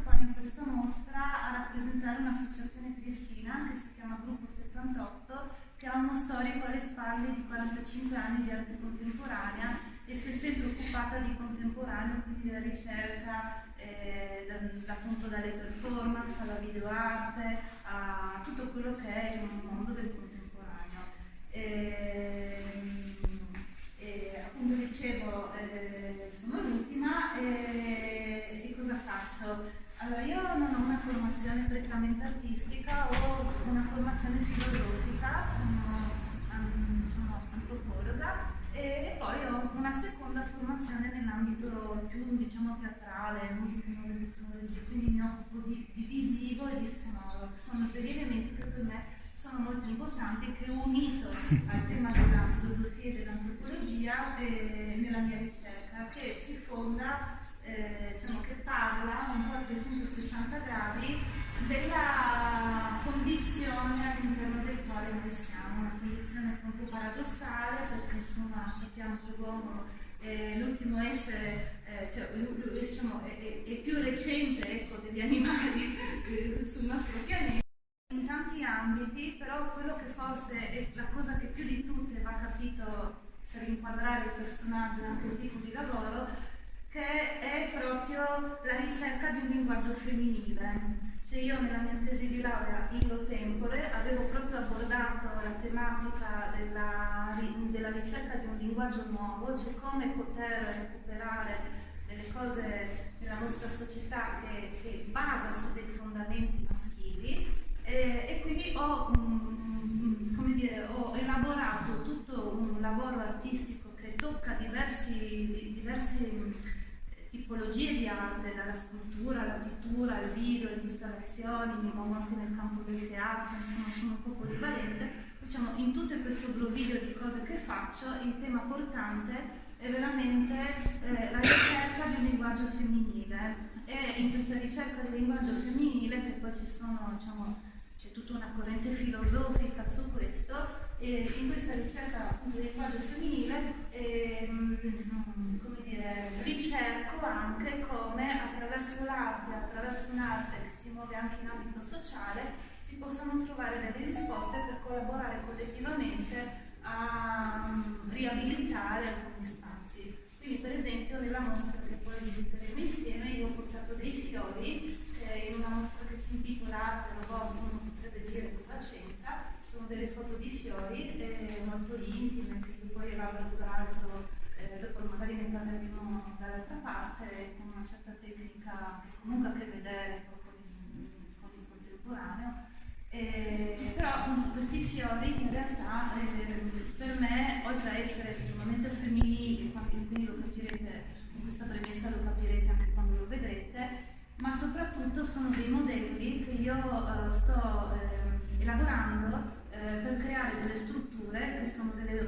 Qua in questa mostra a rappresentare un'associazione triestina che si chiama Gruppo 78, che ha uno storico alle spalle di 45 anni di arte contemporanea e si è sempre occupata di contemporaneo, quindi della ricerca, appunto dalle performance alla videoarte, a tutto quello che è il mondo del contemporaneo. Appunto dicevo, sono l'ultima e cosa faccio? Allora, io non ho una formazione prettamente artistica, ho una formazione filosofica, sono antropologa e poi ho una seconda formazione nell'ambito più, diciamo, teatrale, musica e nuove tecnologie, quindi mi occupo di visivo e di sonoro, che sono degli elementi che per me sono molto importanti e che ho unito al tema della filosofia e dell'antropologia nella mia ricerca, che si fonda, diciamo, che parla un po' a 360 gradi della condizione all'interno del quale noi siamo, una condizione un po' paradossale, perché insomma sappiamo che l'uomo è l'ultimo essere, diciamo, è più recente, ecco, degli animali sul nostro pianeta in tanti ambiti, però quello che forse è la cosa che più di tutte va capito per inquadrare il personaggio e anche il tipo di lavoro, che è proprio la ricerca di un linguaggio femminile. Cioè io nella mia tesi di laurea illo tempore avevo proprio abordato la tematica della ricerca di un linguaggio nuovo, cioè come poter recuperare delle cose nella nostra società che basa su dei fondamenti maschili. E quindi come dire, ho elaborato tutto un lavoro artistico che tocca diverse tipologie di arte, dalla scultura alla pittura, al video, alle installazioni, mi muovo anche nel campo del teatro, insomma sono un po' polivalente. Diciamo, in tutto questo groviglio di cose che faccio, il tema portante è veramente la ricerca di un linguaggio femminile. E in questa ricerca del linguaggio femminile, che poi ci sono, diciamo, c'è tutta una corrente filosofica su questo, e in questa ricerca appunto del linguaggio femminile come dire, ricerco anche come attraverso l'arte, attraverso un'arte che si muove anche in ambito sociale, si possano trovare delle risposte per collaborare collettivamente a riabilitare alcuni spazi. Quindi per esempio nella mostra che poi visiteremo insieme io ho portato dei fiori, in una mostra che si intitola Arte Robot, uno potrebbe dire cosa c'entra, sono delle foto di fiori molto intime, che poi elaboro peraltro, dopo magari ne parleremo dall'altra parte, con una certa tecnica che comunque ha a che vedere con il contemporaneo. Però appunto questi fiori in realtà per me, oltre a essere estremamente femminili, quindi lo capirete, in questa premessa lo capirete anche quando lo vedrete, ma soprattutto sono dei modelli che io sto elaborando per creare delle strutture che sono dei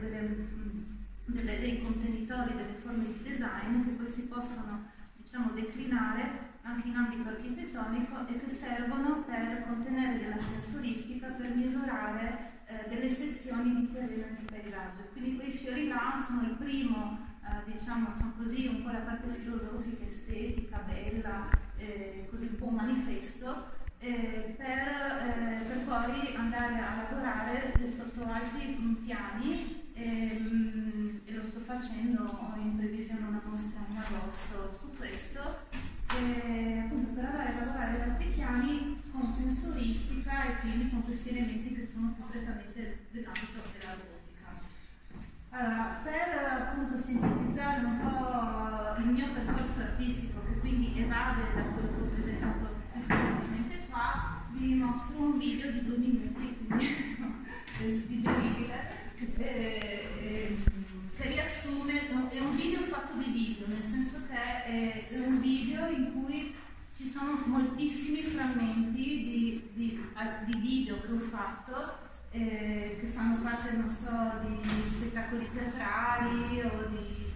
contenitori, delle forme di design che poi si possono, diciamo, declinare anche in ambito architettonico e che servono per contenere della sensoristica, per misurare delle sezioni di terreno e di paesaggio. Quindi quei fiori là sono il primo, diciamo, sono così un po' la parte filosofica, estetica, bella, così un po' un manifesto, per poi andare a lavorare sotto altri piani e lo sto facendo, ho in previsione una mostra in agosto su questo, appunto per andare a lavorare da altri piani con sensoristica e quindi con questi elementi che sono completamente dell'ambito della robotica. Allora, per appunto sintetizzare un po' il mio percorso artistico, che quindi evade da quello che ho presentato recentemente qua, vi mostro un video di 2 minuti, quindi digeribile, che riassume, è un video fatto di video, nel senso che è un video in cui ci sono moltissimi frammenti di video che ho fatto, che fanno parte, non so, di spettacoli teatrali o di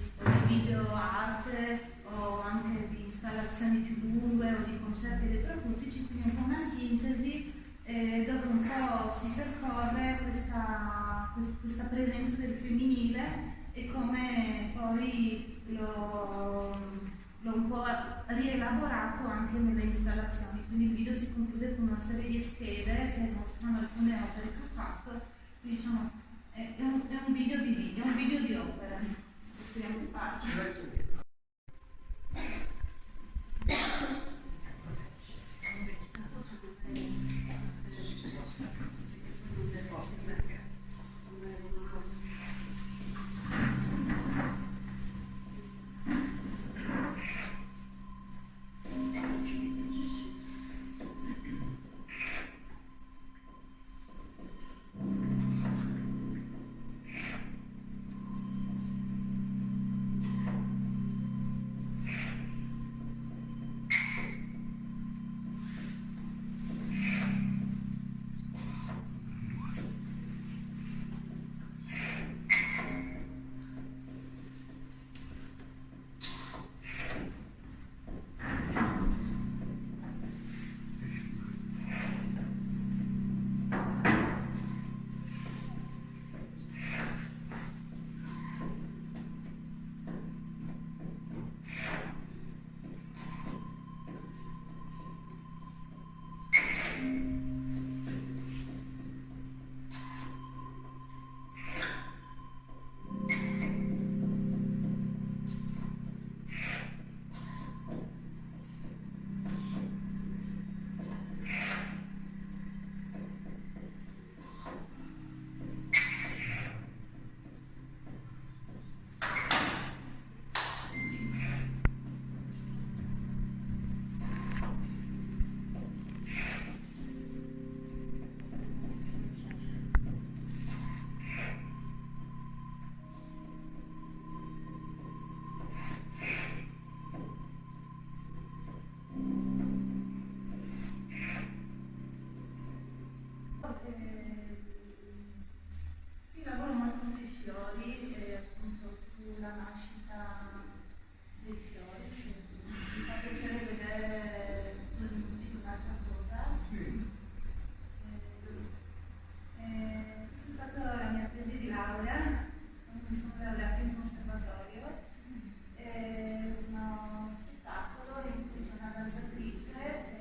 video arte o anche di installazioni più lunghe o di concerti elettroacustici, quindi un po' una sintesi dove un po' si percorre questa presenza del femminile e come poi l'ho un po' po' rielaborato anche nelle installazioni, quindi il video si conclude con una serie di schede che mostrano alcune opere che ho fatto, quindi diciamo è un video di video, è un video di opere. Speriamo di farci. Io lavoro molto sui fiori e appunto sulla nascita dei fiori. Mi fa piacere vedere un'altra cosa. Sì. Questa è stata la mia tesi di laurea, mi sono laureata in conservatorio. È uno spettacolo in cui c'è una danzatrice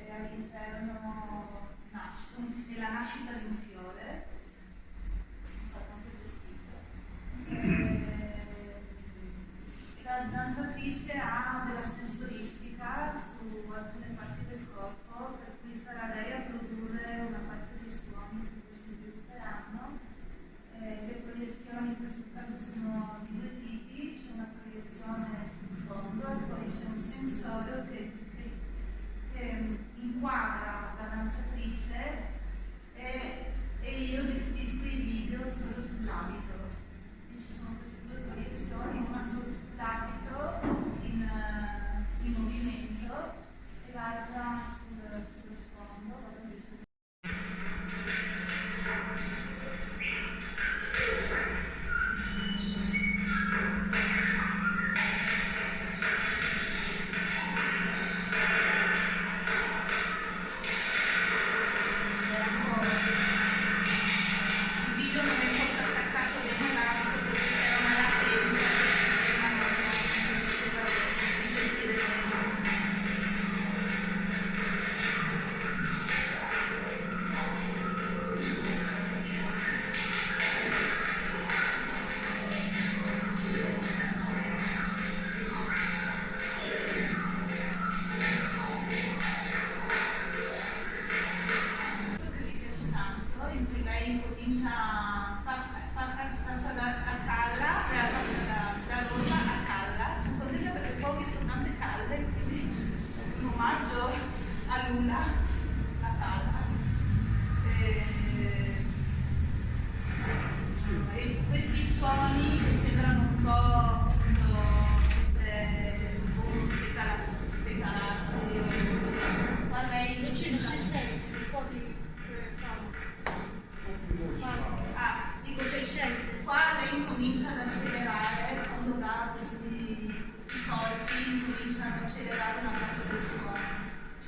e all'interno è la nascita di un fiore, ho fatto anche il vestito. La danzatrice ha della sensoristica su alcune parti del corpo, per cui sarà lei a produrre una parte dei suoni che si svilupperanno. Le proiezioni in questo caso sono di due tipi, c'è una proiezione sul fondo e poi c'è un sensore che inquadra la danzatrice e io gestisco i video solo sull'abito. Quindi ci sono queste due proiezioni, una solo sull'abito in movimento e l'altra sullo sfondo.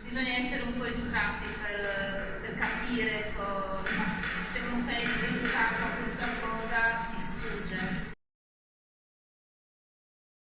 Bisogna essere un po' educati per capire